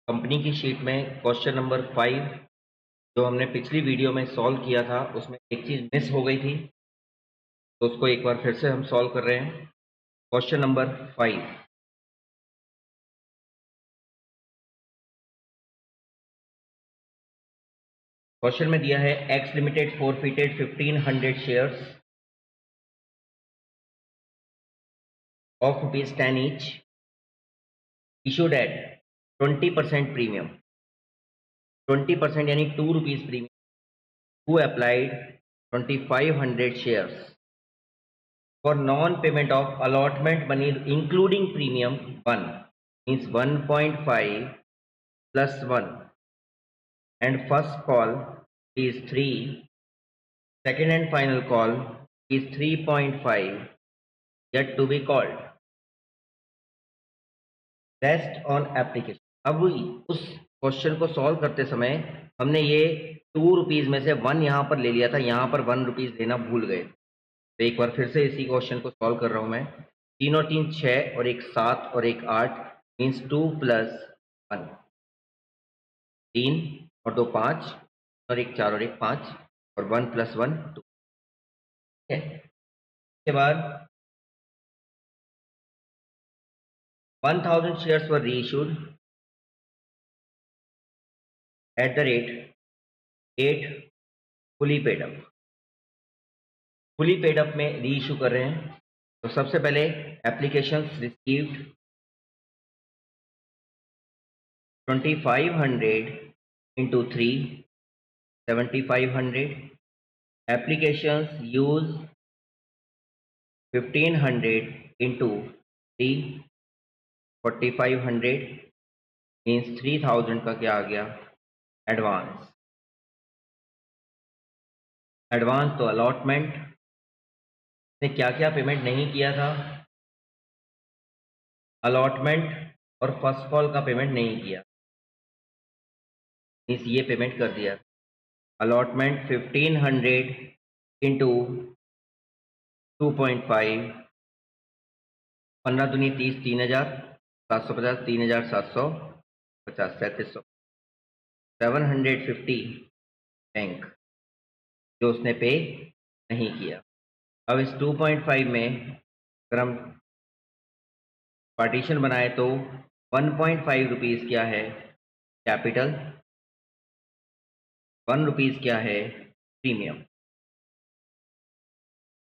Company की sheet में question number 5 जो हमने पिछली वीडियो में सॉल्व किया था उसमें एक चीज़ मिस हो गई थी, तो उसको एक बार फिर से हम सॉल्व कर रहे हैं। Question number 5। क्वेश्चन में दिया है x limited forfeited 1500 shares of ₹10 each issued at 20% premium, 20% यानी ₹2 premium, who applied 2500 shares for non-payment of allotment money including premium 1 means 1.5 plus 1, and first call is 3, second and final call is 3.5 yet to be called. Rest on application. अब उस question को solve करते समय हमने ये ₹2 में से 1 यहाँ पर ले लिया था, यहाँ पर ₹1 लेना भूल गए। तो एक बार फिर से इसी क्वेश्चन को सॉल्व कर रहा हूँ मैं। 3 और 3 6 और एक 7 और एक 8 मीन्स 2 + 1, 3 और 2 5 और एक 4 और एक 5 और 1 + 1 2। ठीक है, इसके बाद 1000 shares were reissued at the rate 8 fully paid up। Fully paid up में री इशू कर रहे हैं। तो सबसे पहले applications received 2500 into 3 7500, applications use 1500 into 3 4500 means 3000 का क्या आ गया एडवांस। एडवांस तो अलॉटमेंट ने क्या क्या पेमेंट नहीं किया था, अलॉटमेंट और फर्स्ट कॉल का पेमेंट नहीं किया, मीन्स ये पेमेंट कर दिया। अलॉटमेंट 1500 इंटू 2.5, 15 दूनी 30, 3000, 750, 3750, 3700, 750 बैंक जो उसने पे नहीं किया। अब इस 2.5 में अगर हम पार्टीशन बनाए तो 1.5 रुपीज़ क्या है कैपिटल, 1 रुपीज़ क्या है प्रीमियम।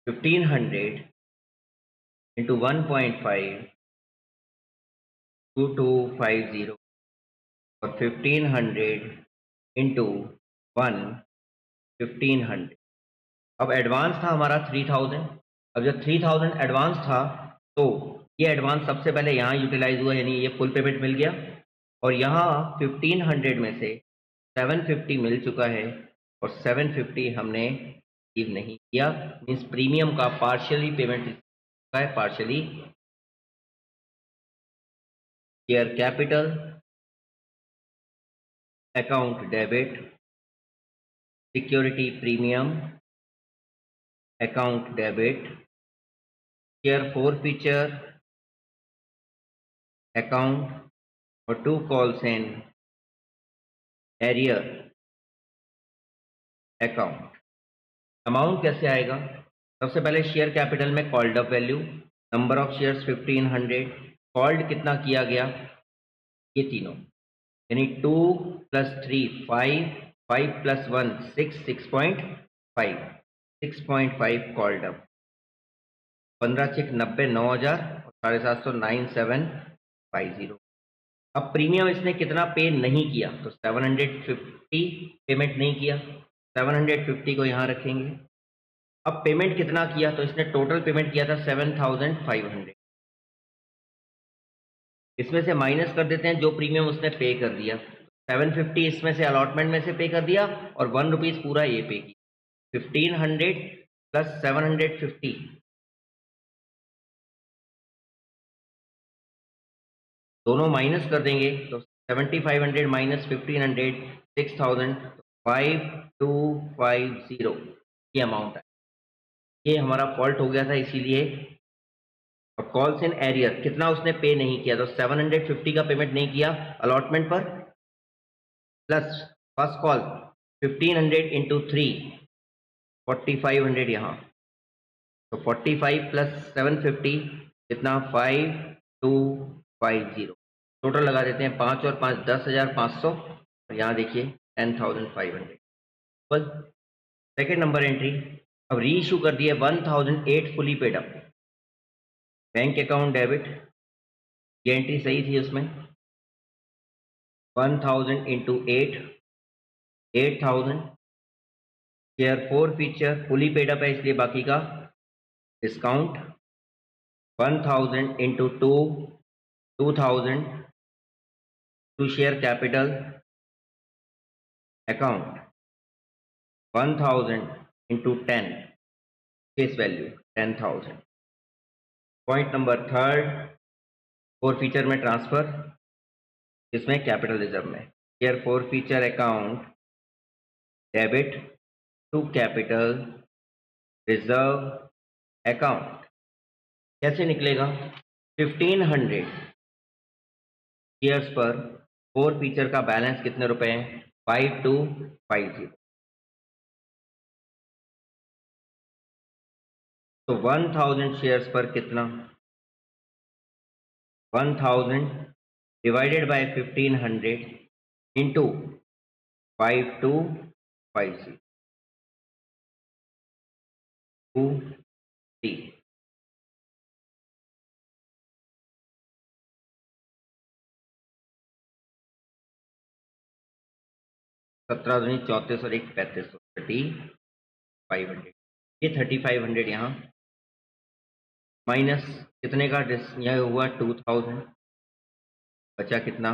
1500 इंटू 1.5 2250 और 1500 इंटू 1 1500। अब एडवांस था हमारा 3000। अब जब 3000 एडवांस था तो ये एडवांस सबसे पहले यहाँ यूटिलाइज हुआ, यानी ये फुल पेमेंट मिल गया। और यहाँ 1500 में से 750 मिल चुका है और 750 हमने रिसीव नहीं किया, मीन्स प्रीमियम का पार्शियली पेमेंट है, partially. Share capital account debit, security premium account debit, share forfeiture account और 2 calls in arrear account. Amount कैसे आएगा? सबसे पहले शेयर कैपिटल में called up value, number of shares 1500, called कितना किया गया ये तीनों, यानी 2 + 3 5, 5 + 1 6, 6.5, 6.5 कॉल्ड अप, 15 × 90 9000 और 750 9750। अब प्रीमियम इसने कितना पे नहीं किया तो 750 पेमेंट नहीं किया, 750 को यहाँ रखेंगे। अब पेमेंट कितना किया तो इसने टोटल पेमेंट किया था 7500, इसमें से माइनस कर देते हैं जो प्रीमियम उसने पे कर दिया। 750 इसमें से अलॉटमेंट में से पे कर दिया और 1 रुपीज़ पूरा ये पे किया। 1500 + 750 दोनों माइनस कर देंगे तो 7500 माइनस 1500 6000, 5250 ये अमाउंट है। ये हमारा फॉल्ट हो गया था इसीलिए। अब कॉल्स इन एरियर कितना उसने पे नहीं किया तो 750 का पेमेंट नहीं किया अलॉटमेंट पर, प्लस फर्स्ट कॉल 1500 इंटू 3 4500 यहाँ, तो 45 प्लस 750 कितना 5250, टोटल लगा देते हैं 5 और 5 10,500 और यहाँ देखिए 10,500। बस सेकेंड नंबर एंट्री, अब री इशू कर दिए 1008 fully paid up, bank account debit, ये एंट्री सही थी उसमें 1000 into 8 8000, share 4 forfeiture fully paid up है इसलिए बाकी का discount 1000 into 2 2000 to share capital account 1000 into 10 face value 10,000। Point number third, 4 forfeiture में ट्रांसफर, इसमें कैपिटल रिजर्व में share 4 forfeiture account debit to capital reserve account, कैसे निकलेगा 1500 शेयर्स पर 4 फीचर का बैलेंस कितने रुपए हैं 5250, तो 1000 शेयर्स पर कितना 1000 डिवाइडेड बाय 1500 इंटू 5250 2 3, सत्रह दूनी 34 और 1 3500 3500, ये 3500 यहाँ माइनस कितने का यह हुआ 2000, बचा कितना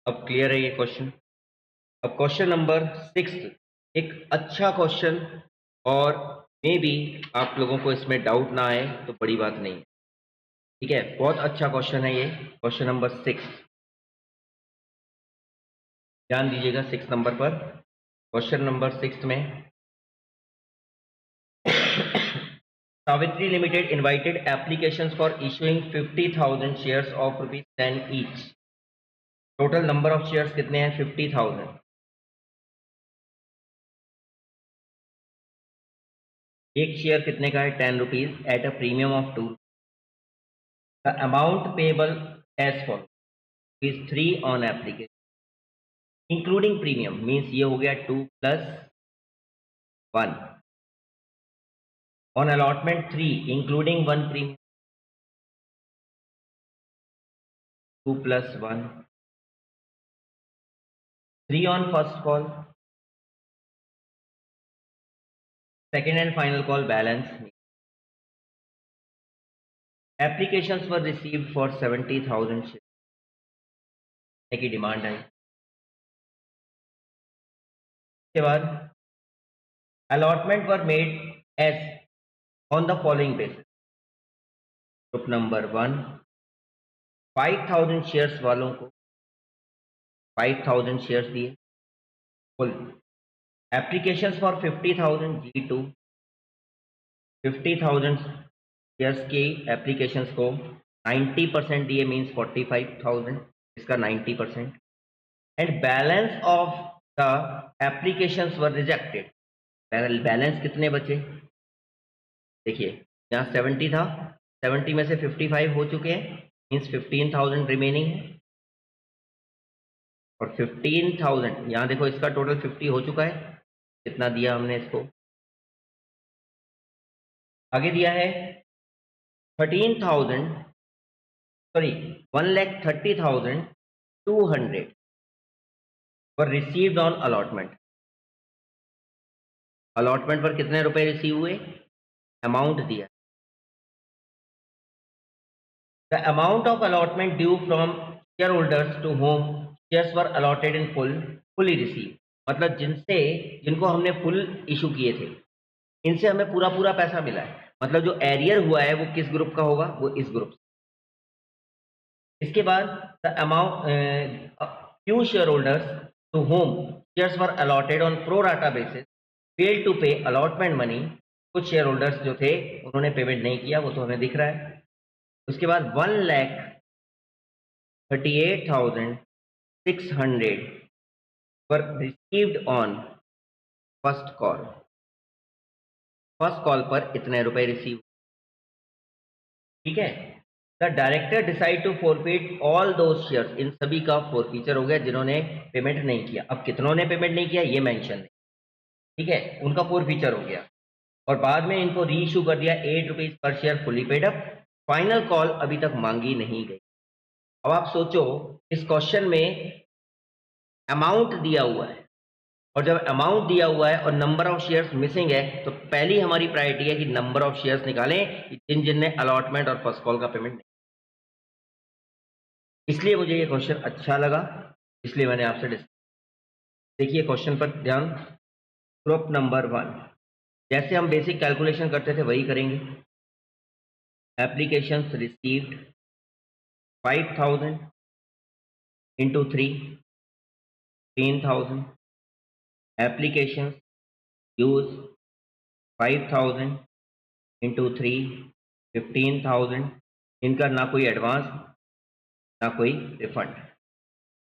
अब क्लियर है ये क्वेश्चन। अब क्वेश्चन नंबर 6 एक अच्छा क्वेश्चन और मे बी आप लोगों को इसमें डाउट ना आए तो बड़ी बात नहीं, ठीक है, बहुत अच्छा क्वेश्चन है ये क्वेश्चन नंबर 6, ध्यान दीजिएगा 6 नंबर पर। क्वेश्चन नंबर 6 में Savitri Limited invited applications for issuing 50,000 shares of ₹10 each. Total number of shares कितने हैं 50,000, एक शेयर कितने का है 10 rupees at a premium of 2, the amount payable as for is 3 on application including premium, means ये हो गया 2 plus 1, on allotment 3 including 1 premium 2 plus 1, 3 on first call, second and final call balance. Applications were received for 70,000 shares की demand है। इसके बाद allotment were made as on the following basis. Group number 1 5,000 shares वालों को 5,000 shares दिए full, applications for 50,000 G2 50,000 shares की applications को 90% दिए, मीन्स 45,000, इसका 90%, and balance of the applications were rejected, balance कितने बचे देखिए, यहाँ 70 था, 70 में से 55 हो चुके हैं, मीन्स 15,000 रिमेनिंग है, और 15,000 यहाँ देखो इसका टोटल 50 हो चुका है, कितना दिया हमने इसको, आगे दिया है 13,000 sorry 1,30,200 were received on allotment, allotment पर कितने रुपए रिसीव हुए, अमाउंट दिया, the amount of allotment due from shareholders to whom shares were allotted in fully receive, मतलब जिनको हमने फुल इशू किए थे इनसे हमें पूरा पूरा पैसा मिला है, मतलब जो एरियर हुआ है वो किस ग्रुप का होगा, वो इस ग्रुप से। इसके बाद the amount few shareholders to whom shares were allotted on pro rata basis fail to pay allotment money, कुछ शेयर होल्डर्स जो थे उन्होंने पेमेंट नहीं किया, वो तो हमें दिख रहा है। उसके बाद 1 lakh 38,600 were received on first call. First call पर इतने रुपए रिसीव, ठीक है। The director decide to forfeit all those shares, इन सभी का फॉरफीचर हो गया जिन्होंने पेमेंट नहीं किया। अब कितनों ने पेमेंट नहीं किया ये मेंशन है, ठीक है, उनका फॉरफीचर हो गया और बाद में इनको री इशू कर दिया 8 rupees per share fully paid up. Final call अभी तक मांगी नहीं गई। अब आप सोचो, इस क्वेश्चन में अमाउंट दिया हुआ है और जब अमाउंट दिया हुआ है और नंबर ऑफ शेयर्स मिसिंग है तो पहली हमारी प्रायोरिटी है कि नंबर ऑफ शेयर्स निकालें जिन जिनने अलॉटमेंट और फर्स्ट कॉल का पेमेंट नहीं। इसलिए मुझे ये क्वेश्चन अच्छा लगा, इसलिए मैंने आपसे डिस्कस। देखिए क्वेश्चन पर ध्यान। ग्रुप नंबर 1, जैसे हम बेसिक कैलकुलेशन करते थे वही करेंगे। Applications received 5,000 into 3 15,000, applications use 5,000 into 3 15,000। इनका ना कोई एडवांस ना कोई refund.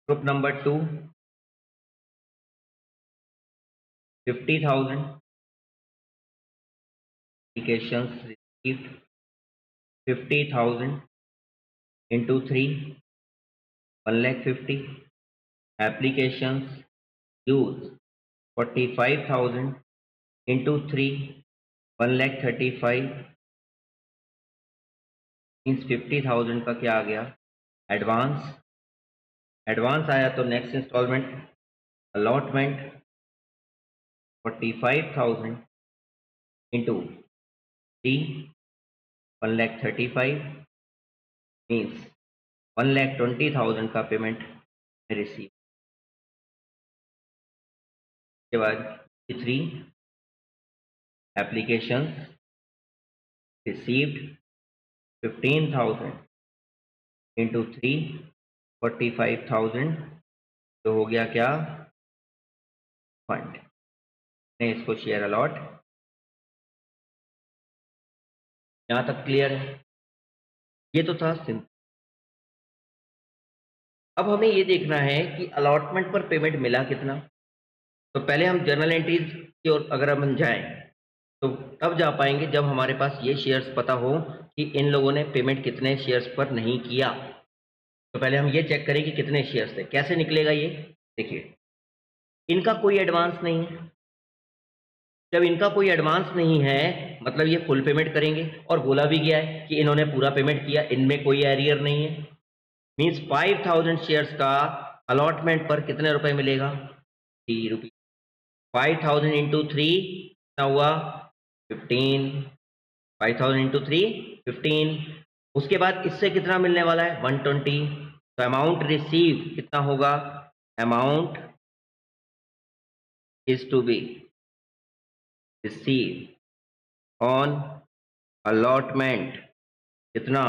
Group number 2 50,000, applications received 50,000 into 3 1,50,000, applications use 45,000 into 3 1,35,000, means 50,000 का क्या आ गया एडवांस। एडवांस आया तो next instalment allotment 45,000 into 3 1,35,000, means 1,20,000 का पेमेंट रिसीव। के बाद 3 एप्लीकेशंस रिसीव्ड 15,000 इंटू 3 45,000, तो हो गया क्या फंड। इसको शेयर अलॉट। यहां तक क्लियर है? ये तो था सिंपल। अब हमें ये देखना है कि अलॉटमेंट पर पेमेंट मिला कितना। तो पहले हम जर्नल एंट्रीज की ओर अगर हम जाएं तो तब जा पाएंगे जब हमारे पास ये शेयर्स पता हो कि इन लोगों ने पेमेंट कितने शेयर्स पर नहीं किया। तो पहले हम ये चेक करें कि कितने शेयर्स थे। कैसे निकलेगा ये? देखिए, इनका कोई एडवांस नहीं है। जब इनका कोई एडवांस नहीं है मतलब ये फुल पेमेंट करेंगे और बोला भी गया है कि इन्होंने पूरा पेमेंट किया, इनमें कोई एरियर नहीं है। मीन्स 5,000 शेयर्स का अलॉटमेंट पर कितने रुपए मिलेगा? 3 रुपये। 5,000 इंटू 3 कितना हुआ? 15। 5,000 इंटू 3 15। उसके बाद इससे कितना मिलने वाला है? 120। तो अमाउंट रिसीव कितना होगा? Amount is to be receive on allotment कितना?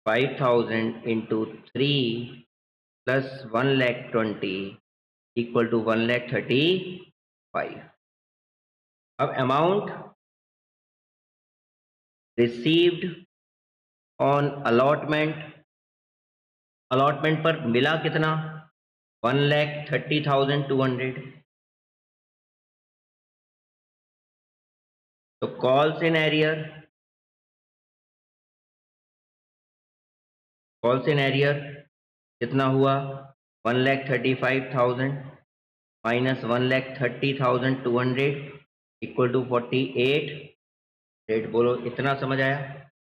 5,000 इंटू 3 प्लस 1,20,000 इक्वल टू 1,35,000। अब amount received on allotment, allotment पर मिला कितना? 1,30,200। तो calls in arrear, calls in arrear कितना हुआ? 1,35,000 माइनस 1,30,200 इक्वल टू 48। रेट बोलो, इतना समझ आया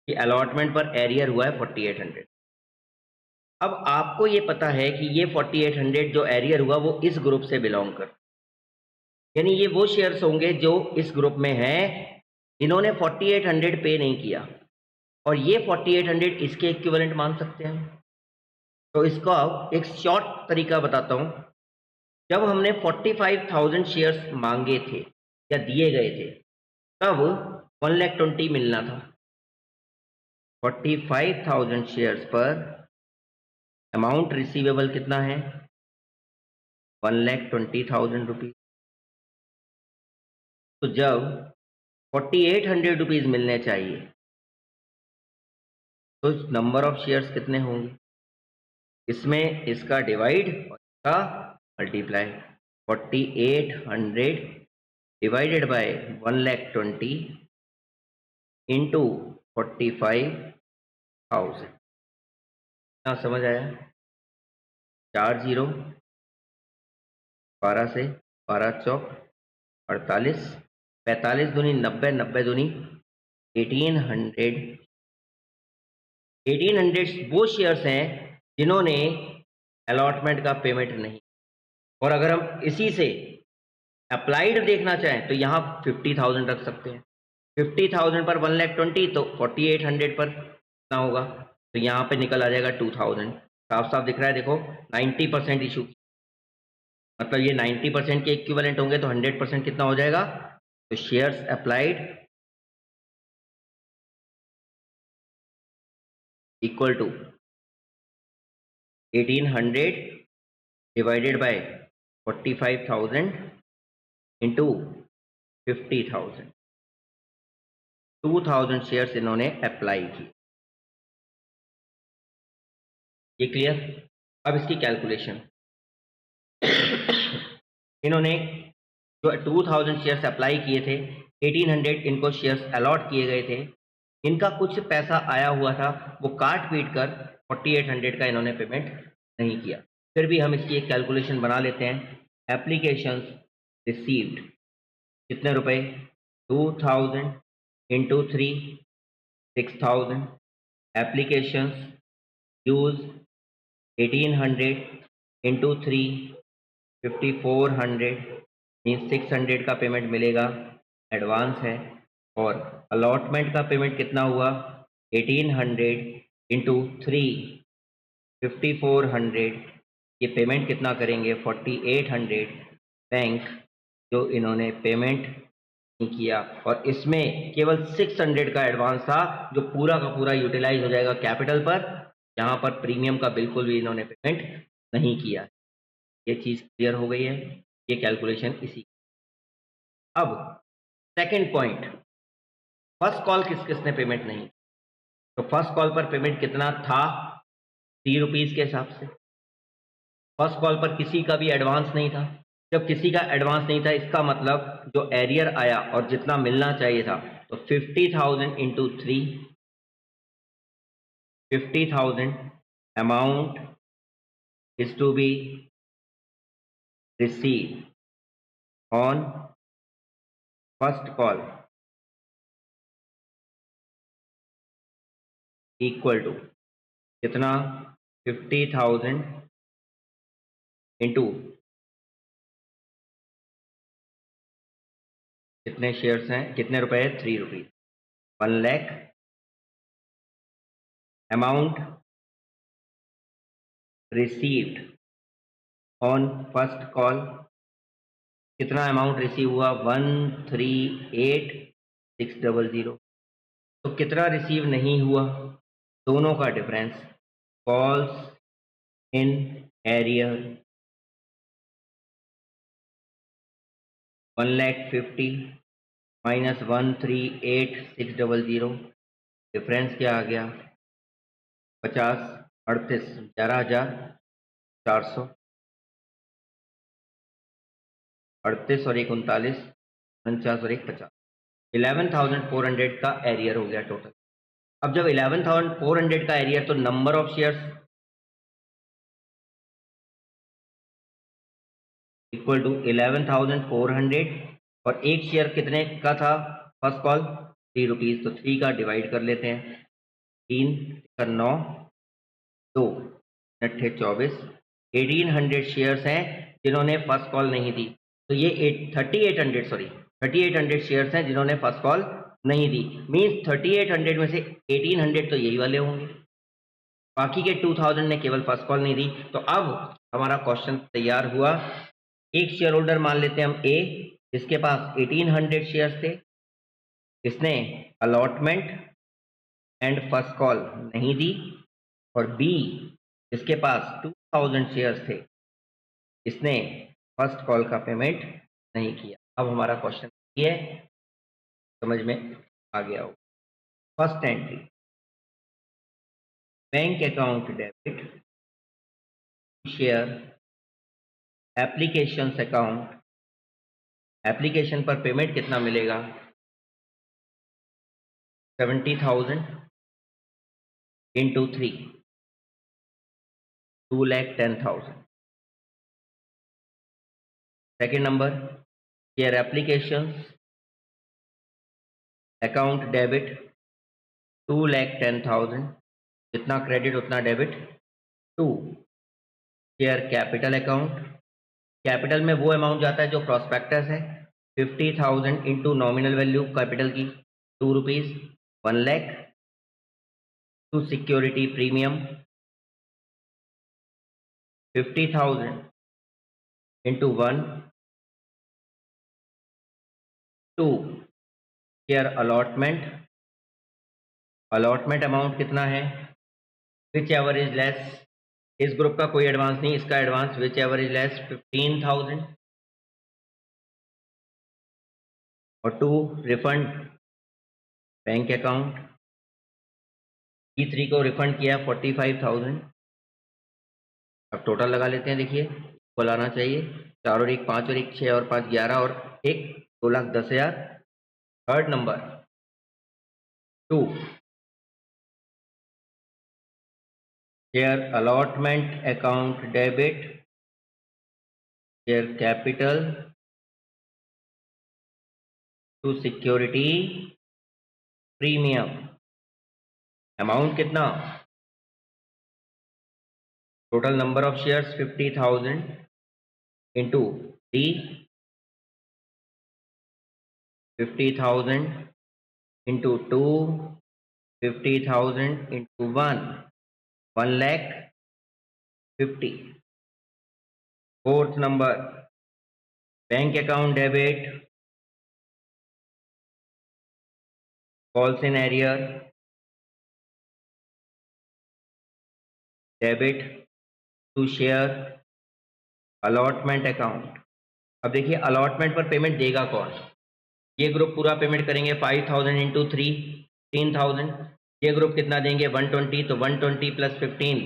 कि अलॉटमेंट पर एरियर हुआ है 4,800। अब आपको ये पता है कि ये 4,800 जो एरियर हुआ वो इस ग्रुप से बिलोंग कर, यानी ये वो शेयर्स होंगे जो इस ग्रुप में हैं जिन्होंने 4,800 पे नहीं किया और ये 4,800 इसके इक्विवेलेंट मान सकते हैं। तो इसका एक शॉर्ट तरीका बताता हूं। जब हमने 45,000 शेयर्स मांगे थे या दिए गए थे तब 1,20,000 मिलना था। 45,000 शेयर्स पर अमाउंट रिसीवेबल कितना है? 1,20,000 रुपीज। तो जब 4,800 रुपीज मिलने चाहिए तो नंबर ऑफ शेयर्स कितने होंगे, इसमें इसका डिवाइड और इसका मल्टीप्लाई। 4800 divided by 1,20,000 into 45,000। क्या समझ आया? 4 जीरो, 12 से 12 चौक 48, 45 दूनी 90, 90 दूनी 1800। 1800 वो शेयर्स हैं जिन्होंने अलॉटमेंट का पेमेंट नहीं। और अगर हम इसी से अप्लाइड देखना चाहें तो यहाँ 50,000 रख सकते हैं। 50,000 पर 1,20,000 तो 4800 पर कितना होगा, तो यहाँ पे निकल आ जाएगा 2,000। साफ साफ दिख रहा है, देखो 90% इशू, मतलब ये 90% के इक्विवेलेंट होंगे तो 100% कितना हो जाएगा, तो shares applied equal to 1800 divided by 45,000 into 50,000। 2,000 shares इन्होंने अप्लाई की। ये क्लियर? अब इसकी कैलकुलेशन इन्होंने जो 2,000 शेयर्स अप्लाई किए थे, 1800 इनको शेयर्स अलॉट किए गए थे, इनका कुछ पैसा आया हुआ था, वो काट पीट कर 4800 का इन्होंने पेमेंट नहीं किया। फिर भी हम इसकी एक कैलकुलेशन बना लेते हैं। एप्लीकेशंस रिसीव्ड कितने रुपए, 2,000 into 3 6,000। Applications use 1800 into 3 5400, means 600 का पेमेंट मिलेगा, एडवांस है। और अलॉटमेंट का पेमेंट कितना हुआ, 1800 इंटू 3 5400, ये पेमेंट कितना करेंगे 4800। बैंक जो इन्होंने पेमेंट नहीं किया, और इसमें केवल 600 का एडवांस था जो पूरा का पूरा यूटिलाइज हो जाएगा कैपिटल पर। यहाँ पर प्रीमियम का बिल्कुल भी इन्होंने पेमेंट नहीं किया। ये चीज़ क्लियर हो गई है, ये कैलकुलेशन इसी। अब सेकंड पॉइंट, फर्स्ट कॉल किस किसने पेमेंट नहीं, तो फर्स्ट कॉल पर पेमेंट कितना था, 3 रुपीज़ के हिसाब से। फर्स्ट कॉल पर किसी का भी एडवांस नहीं था। जब किसी का एडवांस नहीं था, इसका मतलब जो एरियर आया और जितना मिलना चाहिए था, तो 50,000 into 3, 50,000 amount is to be receive on first call equal to कितना, 50,000 इंटू कितने शेयर्स हैं, कितने रुपए है, 3 rupees, 1 lakh. Amount received on first call, कितना अमाउंट रिसीव हुआ, 138,600। तो कितना रिसीव नहीं हुआ, दोनों का difference, calls in arrear 1,50,000 minus 138,600, difference क्या आ गया, 50, 38, 11,400, 38 और 1 39, 49 और 1 50, 11,400 का एरियर हो गया टोटल। अब जब 11,400 का एरियर, तो number of shares equal to 11,400, और एक शेयर कितने का था फर्स्ट कॉल, 3 रुपीज़, तो 3 का डिवाइड कर लेते हैं, 3 का 9, 2 अट्ठे 24, 1800 शेयर्स हैं जिन्होंने फर्स्ट कॉल नहीं दी। तो ये 3800 शेयर्स हैं जिन्होंने फर्स्ट कॉल नहीं दी, मीन्स 3800 में से 1800 तो यही वाले होंगे, बाकी के 2000 ने केवल फर्स्ट कॉल नहीं दी। तो अब हमारा क्वेश्चन तैयार हुआ। एक शेयर होल्डर मान लेते हैं हम ए, जिसके पास 1800 शेयर्स थे, इसने अलॉटमेंट एंड फर्स्ट कॉल नहीं दी। और बी, जिसके पास 2000 शेयर्स थे, इसने फर्स्ट कॉल का पेमेंट नहीं किया। अब हमारा क्वेश्चन ये समझ में आ गया हो। First entry, bank account debit, share applications account, application पर पेमेंट कितना मिलेगा 70,000 into 3 2,10,000। Second number share applications account debit 2,10,000, जितना क्रेडिट उतना debit. 2 share capital account, capital में वो अमाउंट जाता है जो प्रॉस्पेक्टस है 50,000 इंटू नॉमिनल वैल्यू कैपिटल की 2 rupees 1 lakh. To security premium 50,000 into 1। 2 share allotment, allotment amount कितना है विच एवर इज लेस, इस ग्रुप का कोई एडवांस नहीं, इसका advance whichever is less 15,000। और 2 रिफंड बैंक अकाउंट, E3 को रिफंड किया 45,000। अब टोटल लगा लेते हैं, देखिए इक्वल आना चाहिए, 4 और 1 5 और 1 6 और 5 11 और 1 2,10,000। Third number 2 share allotment account debit, share capital to security premium, amount कितना, total number of shares 50,000 into D 50,000 into 2 50,000 into 1 lakh 50। Fourth number bank account debit calls in arrear debit to share allotment account. अब देखिए allotment पर payment देगा कौन, ये group पूरा payment करेंगे 5,000 into 3 3,000। ये ग्रुप कितना देंगे 120, तो 120 प्लस 15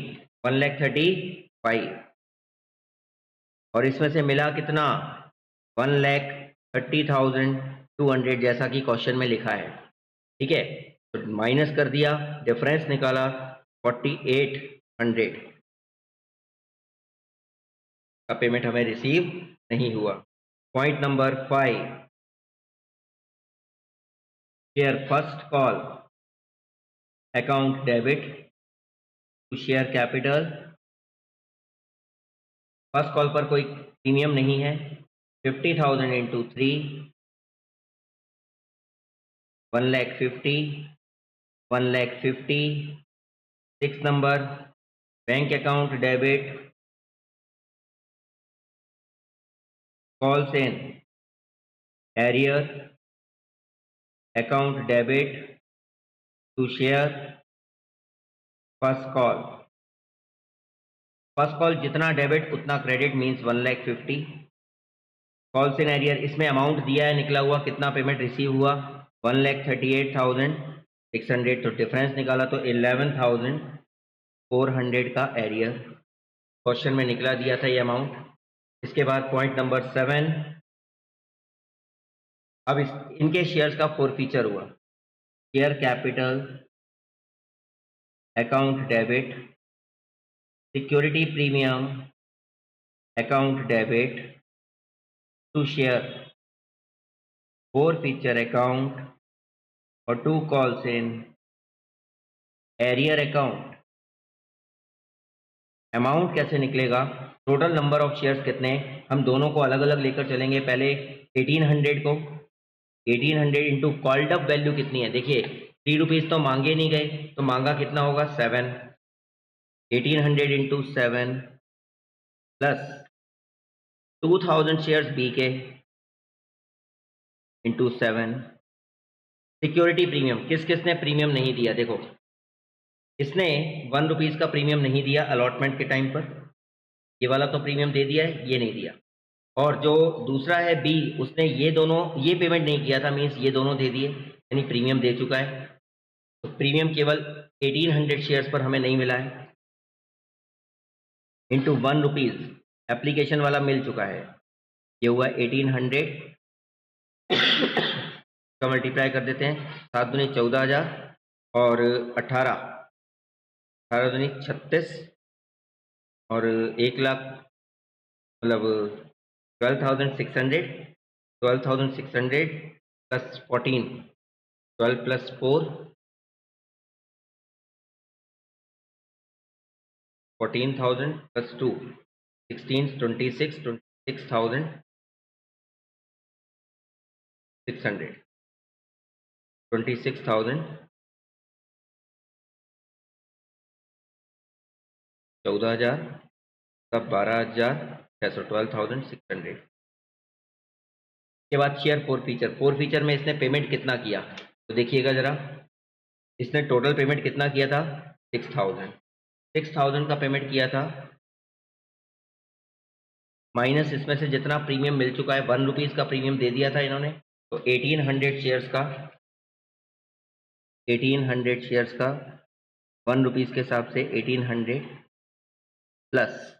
1,35,000। और इसमें से मिला कितना 1,30,200 जैसा कि क्वेश्चन में लिखा है, ठीक है। तो माइनस कर दिया, डिफरेंस निकाला 4,800 का पेमेंट हमें रिसीव नहीं हुआ। Point number 5 share first call account debit to share capital. First call पर कोई प्रीमियम नहीं है, 50,000 into 3 1,50,000 1,50,000। 6 number bank account debit calls in arrear account debit to share first call. First call जितना debit उतना credit means 1,50,000। Calls in arrear, इसमें amount दिया है, निकला हुआ कितना पेमेंट रिसीव हुआ 1,38,600। तो डिफरेंस निकाला तो 11,400 का एरियर क्वेश्चन में निकला दिया था ये अमाउंट। इसके बाद पॉइंट नंबर 7, अब इनके शेयर्स का फॉरफीचर हुआ, share capital account debit security premium account debit to share forfeiture account और 2 calls in arrear account. Amount कैसे निकलेगा, टोटल नंबर ऑफ शेयर्स कितने, हम दोनों को अलग अलग लेकर चलेंगे। पहले 1800 को 1800 इंटू कॉल्ड अप वैल्यू कितनी है, देखिए 3 रुपीज़ तो मांगे नहीं गए, तो मांगा कितना होगा 7। 1800 इंटू 7 प्लस 2,000 शेयर्स बी के इंटू 7। सिक्योरिटी प्रीमियम, किस किसने प्रीमियम नहीं दिया, देखो इसने 1 रुपीज़ का प्रीमियम नहीं दिया अलॉटमेंट के टाइम पर, ये वाला तो प्रीमियम दे दिया है, ये नहीं दिया। और जो दूसरा है बी, उसने ये दोनों ये पेमेंट नहीं किया था, मीन्स ये दोनों दे दिए, यानी प्रीमियम दे चुका है। तो प्रीमियम केवल 1800 शेयर्स पर हमें नहीं मिला है, इंटू 1 रुपीज़ एप्लीकेशन वाला मिल चुका है, ये हुआ 1800 का मल्टीप्लाई कर देते हैं, 7 दूनी 14,000 और 18 दूनी 36 और 1,00,000 मतलब 12,600 प्लस 14 12 प्लस 4 14,000 प्लस 2 16 26 26,600 26,000 14,000 तब 12,600 12,600 के बाद शेयर फोर फीचर में इसने पेमेंट कितना किया तो देखिएगा जरा, इसने टोटल पेमेंट कितना किया था 6,000 का पेमेंट किया था, माइनस इसमें से जितना प्रीमियम मिल चुका है 1 रुपीज़ का प्रीमियम दे दिया था इन्होंने, तो 1800 शेयर्स का 1 रुपीज़ के हिसाब से 1800 प्लस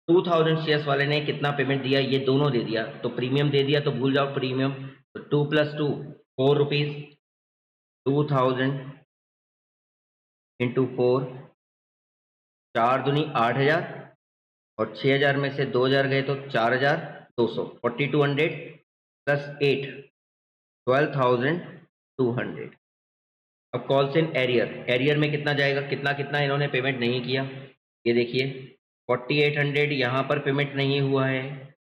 2000 शेयर्स वाले ने कितना पेमेंट दिया, ये दोनों दे दिया, तो प्रीमियम दे दिया तो भूल जाओ प्रीमियम, तो 2 + 2 4 रुपीज़, 2000 इंटू 4 4 दूनी 8,000 और 6,000 में से 2,000 गए तो 4,200 4200 प्लस 8 12,200। अब कॉल्स इन एरियर में कितना जाएगा, कितना इन्होंने पेमेंट नहीं किया, ये देखिए 4800 यहाँ पर पेमेंट नहीं हुआ है,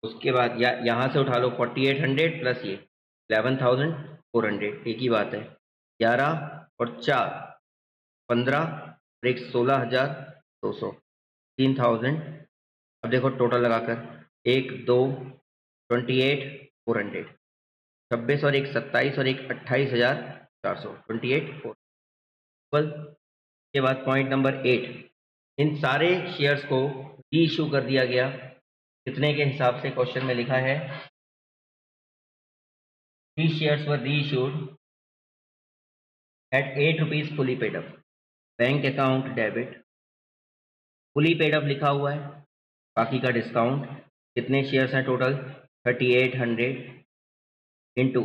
उसके बाद यहाँ से उठा लो 4800 प्लस ये 11,400, एक ही बात है, 11 और 4 15 और एक 16,200 3,000। अब देखो टोटल लगाकर 1 2 28,400 26 और एक 27 और एक 28,400 28,400। के बाद पॉइंट नंबर 8, इन सारे शेयर्स को री इशू कर दिया गया, कितने के हिसाब से क्वेश्चन में लिखा है, 3 शेयर्स वर री issued at 8 rupees fully paid up, bank account debit, fully paid up लिखा हुआ है, बाकी का डिस्काउंट, कितने शेयर्स हैं टोटल 3800 इंटू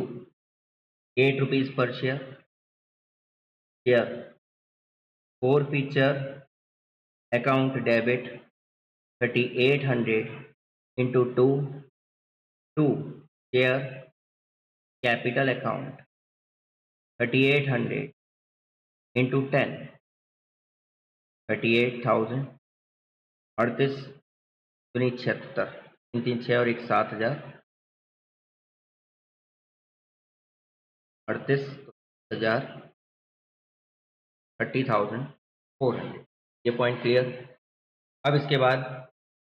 8 रुपीज़ पर share 4 forfeiture account debit 3800 into 2 share capital account 3800 into 10 38,000 38 दूनी 76 3 3 6 और एक 7,000 38,000 30,400, ये पॉइंट क्लियर। अब इसके बाद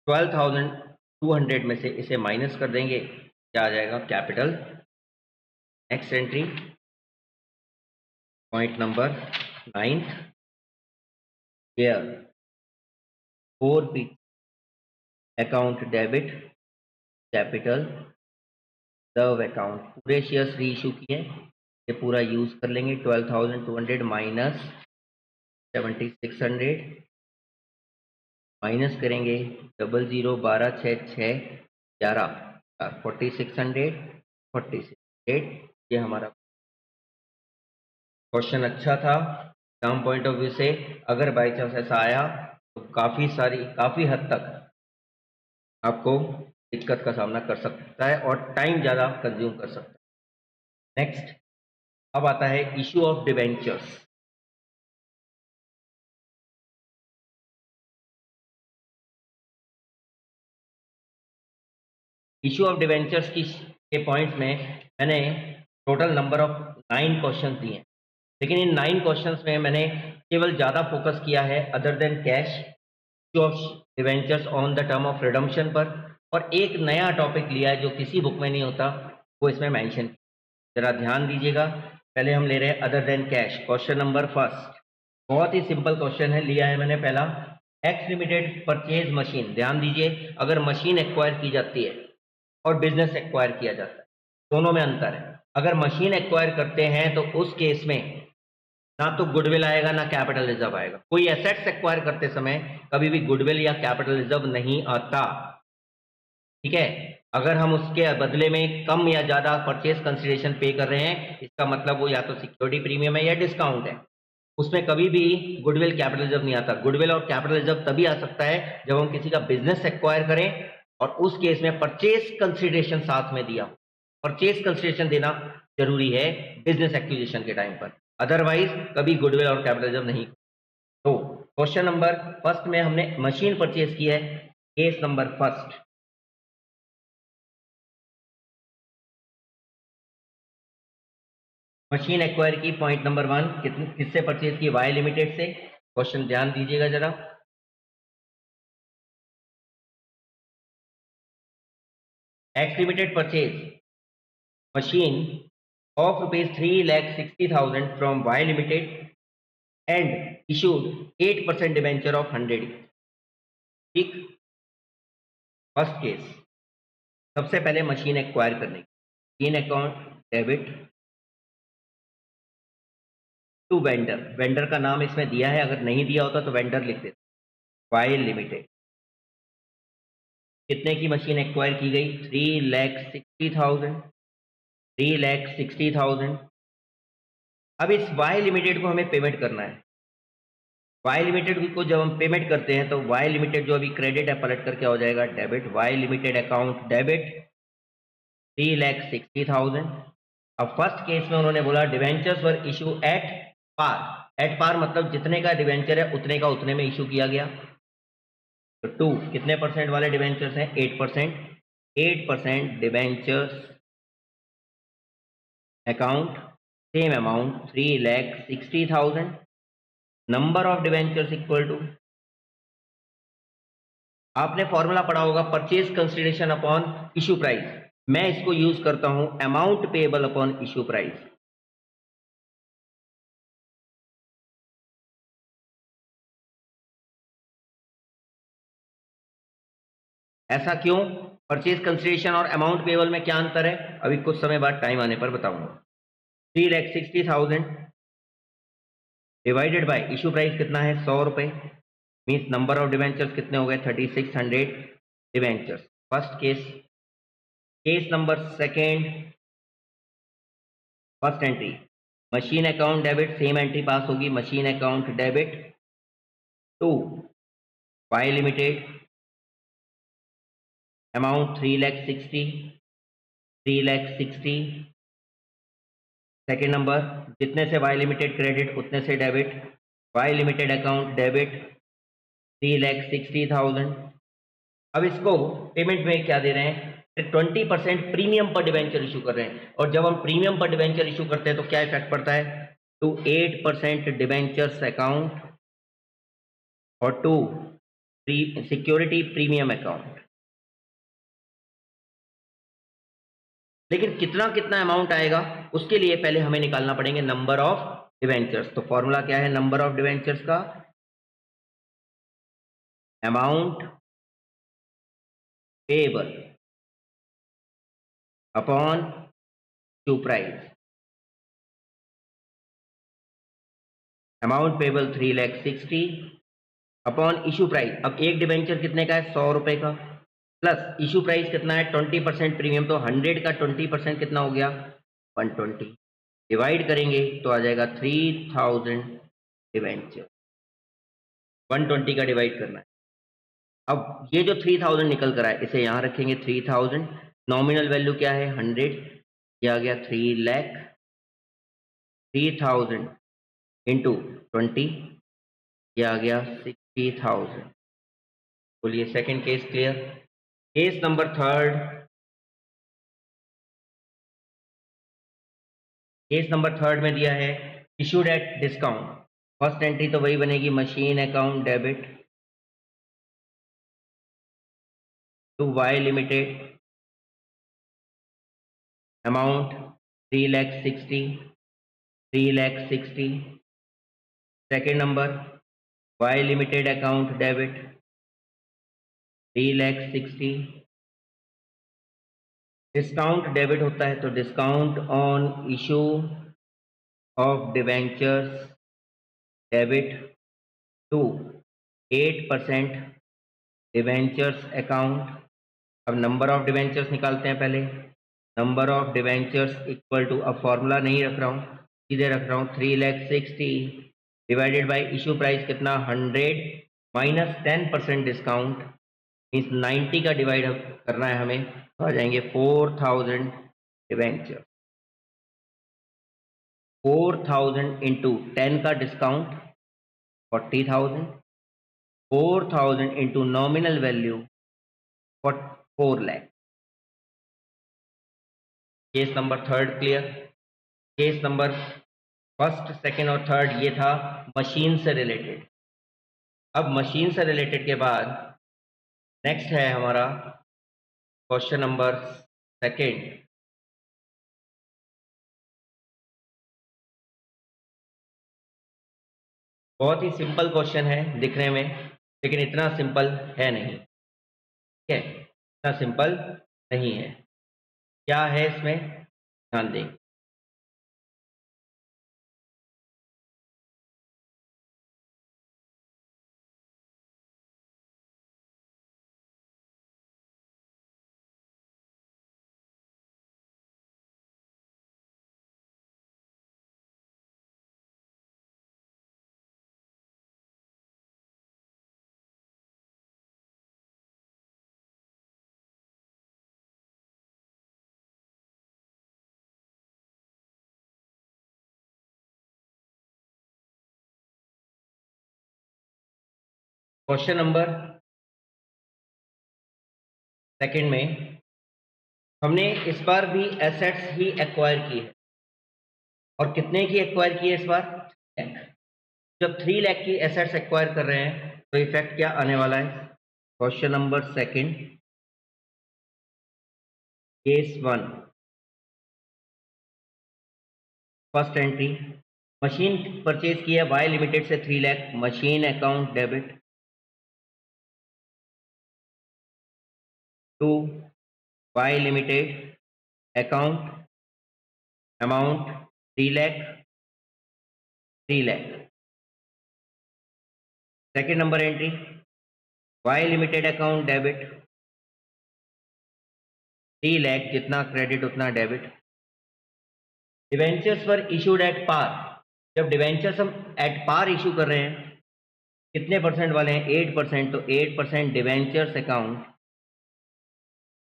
12,200 में से इसे माइनस कर देंगे, क्या आ जाएगा capital. Next entry point number 9, share 4 P account debit capital serve account, पूरे शेयर्स री इशू किए, ये पूरा यूज कर लेंगे। 12,200 माइनस 7,600 माइनस करेंगे 00 12 6 6 11 4600 ये हमारा क्वेश्चन अच्छा था एग्जाम पॉइंट ऑफ व्यू से। अगर बाई चांस ऐसा आया तो काफ़ी हद तक आपको दिक्कत का सामना कर सकता है और टाइम ज़्यादा कंज्यूम कर सकता है। नेक्स्ट अब आता है issue of debentures. Issue of debentures के पॉइंट्स में मैंने टोटल नंबर ऑफ 9 क्वेश्चन दिए हैं, लेकिन इन 9 क्वेश्चंस में मैंने केवल ज़्यादा फोकस किया है other than cash issue of debentures on the term of redemption पर, और एक नया टॉपिक लिया है जो किसी बुक में नहीं होता, वो इसमें मेंशन। जरा ध्यान दीजिएगा, पहले हम ले रहे हैं other than cash. Question number first बहुत ही सिंपल क्वेश्चन है, लिया है मैंने पहला, एक्स लिमिटेड परचेज मशीन। ध्यान दीजिए, अगर मशीन एक्वायर की जाती है और बिजनेस एक्वायर किया जाता है, दोनों में अंतर है। अगर मशीन एक्वायर करते हैं तो उस केस में ना तो गुडविल आएगा ना कैपिटल रिजर्व आएगा। कोई एसेट्स एक्वायर करते समय कभी भी गुडविल या कैपिटल रिजर्व नहीं आता, ठीक है। अगर हम उसके बदले में कम या ज्यादा परचेज कंसिडरेशन पे कर रहे हैं, इसका मतलब वो या तो सिक्योरिटी प्रीमियम है या डिस्काउंट है, उसमें कभी भी गुडविल कैपिटल रिजर्व नहीं आता। गुडविल और कैपिटल रिजर्व तभी आ सकता है जब हम किसी का बिजनेस एक्वायर करें और उस केस में परचेज कंसिडरेशन साथ में दिया। परचेज कंसिडरेशन देना जरूरी है बिजनेस एक्विजिशन के टाइम पर, अदरवाइज कभी गुडविल और कैपिटल रिजर्व नहीं। तो क्वेश्चन नंबर फर्स्ट में हमने मशीन परचेज की है, case number first. Machine acquire की, पॉइंट नंबर 1, किससे परचेज की? वाई लिमिटेड से। क्वेश्चन ध्यान दीजिएगा जरा। X limited purchase machine of rupees 3,60,000 from Y Limited and issued 8% debenture of 100। ठीक, फर्स्ट केस। सबसे पहले मशीन एक्वायर करने की, इन account debit to vendor. Vendor का नाम इसमें दिया है, अगर नहीं दिया होता तो वेंडर लिख देते। Y limited. कितने की मशीन एक्वायर की गई? 3,60,000। 3,60,000। अब इस वाई लिमिटेड को हमें पेमेंट करना है। वाई लिमिटेड को जब हम पेमेंट करते हैं तो वाई लिमिटेड जो अभी क्रेडिट है पलट कर क्या हो जाएगा? Debit. Y limited account debit 3,60,000। अब फर्स्ट केस में उन्होंने बोला debentures were issue at par. At par मतलब जितने का डिवेंचर है उतने का उतने में इशू किया गया। तो 2 कितने परसेंट वाले डिवेंचर्स हैं? 8%। 8% debentures account same amount 3,60,000। Number of debentures equal to, आपने फॉर्मूला पढ़ा होगा, purchase consideration upon issue price. मैं इसको यूज करता हूं amount payable upon issue price. ऐसा क्यों? परचेज कंसिडरेशन और अमाउंट पेएबल में क्या अंतर है, अभी कुछ समय बाद टाइम आने पर बताऊंगा। 3,60,000 डिवाइडेड बाय इशू प्राइस कितना है? 100 रुपए। मीन्स नंबर ऑफ डिवेंचर्स कितने हो गए? 3,600 debentures. First case. Case number second, first entry machine account debit, same entry pass होगी। Machine account debit to Y limited amount 3,60,000। 3,60,000। Second number, जितने से Y limited credit उतने से debit. Y limited account debit 3,60,000। अब इसको payment में क्या दे रहे हैं? 20% प्रीमियम पर डिवेंचर इशू कर रहे हैं, और जब हम प्रीमियम पर डिवेंचर इशू करते हैं तो क्या इफेक्ट पड़ता है? टू 8% डिवेंचर्स अकाउंट और टू सिक्योरिटी प्रीमियम अकाउंट। लेकिन कितना कितना अमाउंट आएगा उसके लिए पहले हमें निकालना पड़ेंगे नंबर ऑफ डिवेंचर्स। तो फॉर्मूला क्या है नंबर ऑफ डिवेंचर्स का? Amount payable upon issue price. Amount payable 3,60,000 upon issue price. अब एक डिवेंचर कितने का है? 100 रुपए का। प्लस इशू प्राइस कितना है? 20% प्रीमियम। तो 100 का 20% कितना हो गया? 120। डिवाइड करेंगे तो आ जाएगा 3,000 डिवेंचर। 120 का डिवाइड करना है। अब ये जो 3,000 निकल कर आए इसे यहां रखेंगे 3,000। नॉमिनल वैल्यू क्या है? 100। ये आ गया 3 लाख। 3,000 इंटू 20, ये आ गया 60,000। बोलिए second case clear. Case number third. Case number third में दिया है issued at discount. First entry तो वही बनेगी, machine account debit to Y limited amount 3,60,000। 3,60,000। Second number, Y limited account debit 3,60,000। Discount debit होता है तो discount on issue of debentures debit to 8% debentures account. अब नंबर ऑफ डिवेंचर्स निकालते हैं पहले। Number of debentures equal to, अब formula नहीं रख रहा हूँ, सीधे रख रहा हूँ 3,60,000 डिवाइडेड बाय इशू प्राइस कितना 100 माइनस 10% डिस्काउंट मीन्स 90 का डिवाइड करना है हमें, तो आ जाएंगे 4,000 डिवेंचर। 4,000 इंटू 10 का discount 40,000, 4,000 into nominal value 4 lakh. Case number third clear. Case number first, second और थर्ड ये था मशीन से रिलेटेड। अब मशीन से रिलेटेड के बाद नेक्स्ट है हमारा क्वेश्चन नंबर सेकंड। बहुत ही सिंपल क्वेश्चन है दिखने में, लेकिन इतना सिंपल है नहीं। ठीक है, इतना सिंपल नहीं है। क्या है इसमें, ध्यान दें। क्वेश्चन नंबर सेकंड में हमने इस बार भी एसेट्स ही एक्वायर की है, और कितने की एक्वायर की है इस बार, 3 लाख। जब 3 लाख की एसेट्स एक्वायर कर रहे हैं तो इफेक्ट क्या आने वाला है। Question number second, case 1, first entry, machine purchase की है वाई लिमिटेड से 3 lakh, machine account debit to Y limited account amount 3 lakh, 3 lakh. Second number entry, Y limited account debit 3 lakh, जितना क्रेडिट उतना debit. Debentures were issued at par, जब debentures हम at par issue कर रहे हैं, कितने परसेंट वाले हैं, 8%, तो 8% डिवेंचर्स अकाउंट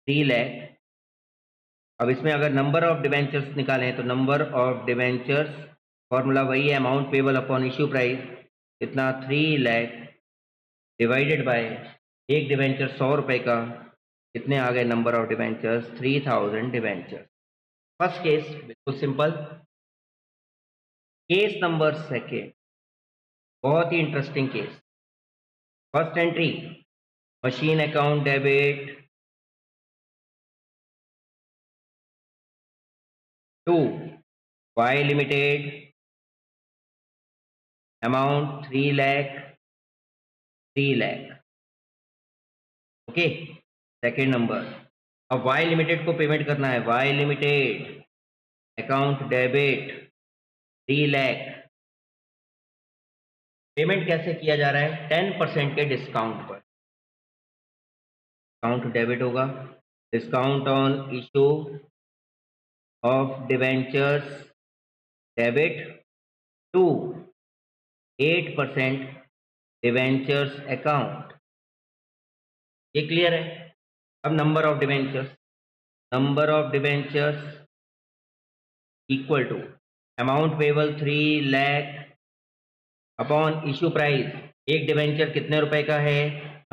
3 लाख। अब इसमें अगर नंबर ऑफ डिवेंचर्स निकालें तो नंबर ऑफ डिवेंचर्स फॉर्मूला वही है, amount payable upon issue price, इतना 3 लाख डिवाइडेड बाय एक डिवेंचर 100 रुपए का, कितने आ गए number of debentures 3,000 debentures. First case बिल्कुल सिंपल। केस नंबर सेकेंड, बहुत ही interesting case. First entry, machine account debit to Y limited amount 3 lakh, 3 lakh. Okay, second number, अब वाई लिमिटेड को पेमेंट करना है, Y limited account debit 3 lakh. Payment कैसे किया जा रहा है, 10% के डिस्काउंट पर। अकाउंट डेबिट होगा, discount on issue of debentures debit to 8% debentures account. ये क्लियर है। अब number of debentures, number of debentures equal to amount payable 3 lakh upon issue price, एक डिवेंचर कितने रुपए का है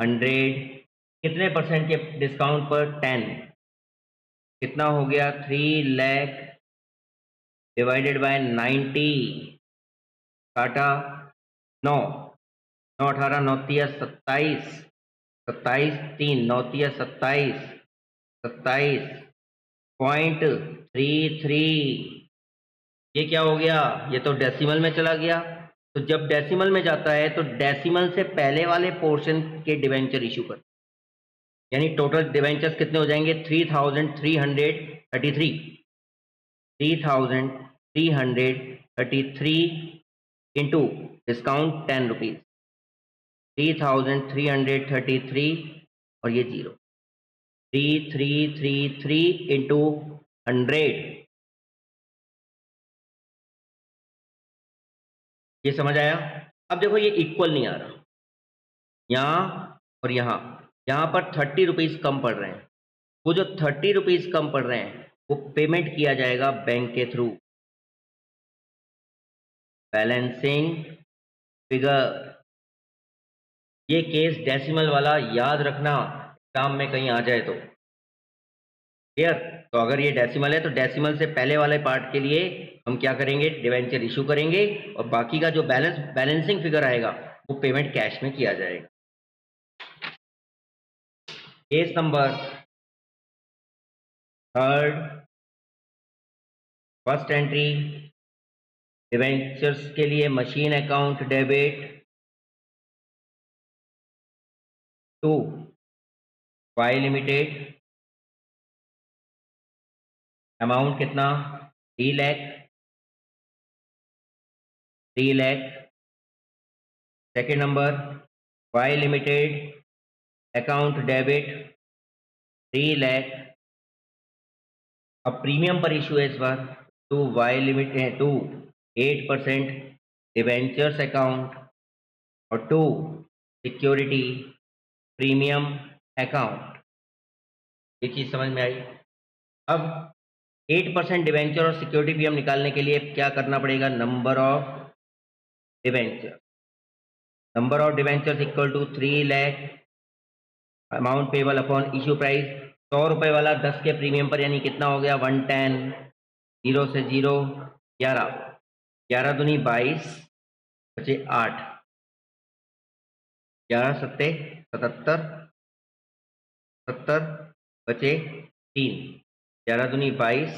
100, कितने परसेंट के डिस्काउंट पर 10, कितना हो गया 3 लाख डिवाइडेड बाय 90, काटा 9, 9 18 9 27, 27 3 9 27, 27.33। ये क्या हो गया, ये तो डेसिमल में चला गया। तो जब डेसिमल में जाता है तो डेसिमल से पहले वाले पोर्शन के डिवेंचर इशू कर, यानी टोटल डिवेंचर्स कितने हो जाएंगे 3,333, 3,333 इंटू डिस्काउंट 10 रुपीज, 3333 और ये 0, 3333 इंटू 100, ये समझ आया। अब देखो ये इक्वल नहीं आ रहा, यहाँ और यहाँ पर 30 रुपीज कम पड़ रहे हैं। वो जो 30 रुपीज कम पड़ रहे हैं वो पेमेंट किया जाएगा बैंक के थ्रू। बैलेंसिंग फिगर, ये केस डेसिमल वाला याद रखना, एग्जाम में कहीं आ जाए तो। क्लियर? तो अगर ये डेसिमल है तो डेसिमल से पहले वाले पार्ट के लिए हम क्या करेंगे, डिवेंचर इशू करेंगे और बाकी का जो बैलेंसिंग फिगर आएगा वो पेमेंट कैश में किया जाएगा। Case number third, first entry, debentures के लिए machine account debit to Y limited, amount कितना, 3 lakh. Second number, Y limited account debit 3 lakh. अब प्रीमियम पर इशू है इस बार, to Y limited to 8% debentures account और टू सिक्योरिटी प्रीमियम अकाउंट। ये चीज समझ में आई। अब 8% डिवेंचर और सिक्योरिटी प्रीमियम निकालने के लिए क्या करना पड़ेगा, number of debenture, number of debentures equal to 3 lakh, amount payable upon issue price 100 रुपए वाला 10 के प्रीमियम पर, यानी कितना हो गया 110, 0 से 0 11, 11 दूनी 22 बचे 8, 11 सत्ते 77, 70 बचे 3, 11 दूनी 22,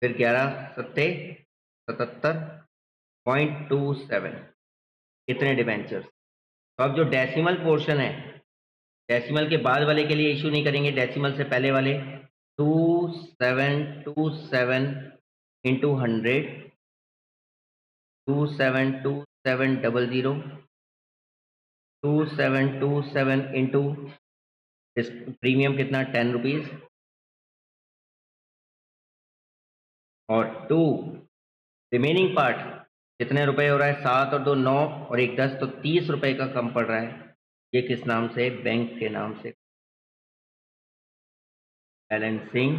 फिर 11 सत्ते 77.27, इतने डिवेंचर्स। तो अब जो डेसिमल पोर्शन है, डेसिमल के बाद वाले के लिए इशू नहीं करेंगे, डेसिमल से पहले वाले 2727 इंटू 100, 272700, 2727 इंटू प्रीमियम कितना 10 रुपीज और 2 रिमेनिंग पार्ट कितने रुपए हो रहा है, 7 और 2 9 और 1 10, तो 30 रुपए का कम पड़ रहा है। ये किस नाम से, बैंक के नाम से, बैलेंसिंग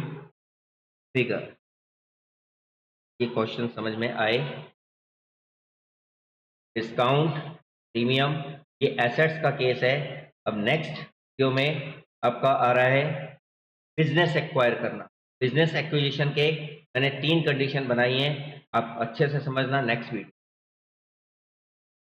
फिगर। ये क्वेश्चन समझ में आए। डिस्काउंट प्रीमियम ये एसेट्स का केस है। अब नेक्स्ट वीडियो में आपका आ रहा है बिजनेस एक्वायर करना। बिजनेस एक्विजिशन के मैंने 3 कंडीशन बनाई हैं, आप अच्छे से समझना नेक्स्ट वीडियो।